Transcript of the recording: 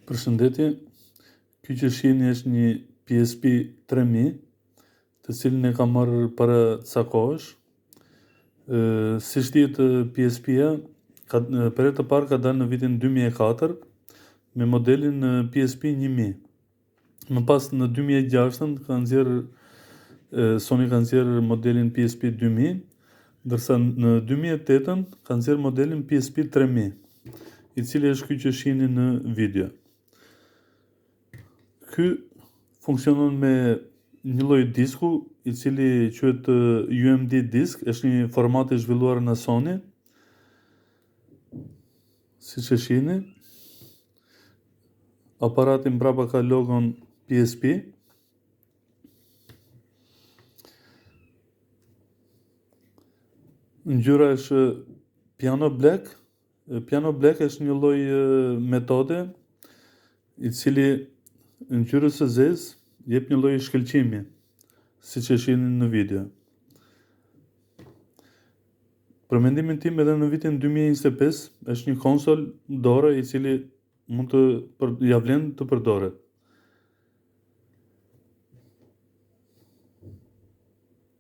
Përshëndetje, ky që shihni është një PSP 3000, të cilin e kam marrë para ca kohësh. Siç dihet, PSP-ja për herë të parë ka dalë në vitin 2004 me modelin PSP 1000. Më pas në 2006 Sony ka nxjerrë modelin PSP 2000, ndërsa në 2008 ka nxjerrë modelin PSP 3000, i cili është ky që shihni në video. Ky funksionon me një lloj disku i cili quhet UMD disk, është një format i zhvilluar nga Sony. Siç e shihni, aparati mbrapa ka logon PSP. Ngjyra është piano black. Piano black është një lloj metode i cili ngjyrës së zezë jep një lloj shkëlqimi, siç e shihni në video. Për mendimin tim, edhe në vitin 2025 është një konsol dore i cili ja vlen të përdoret.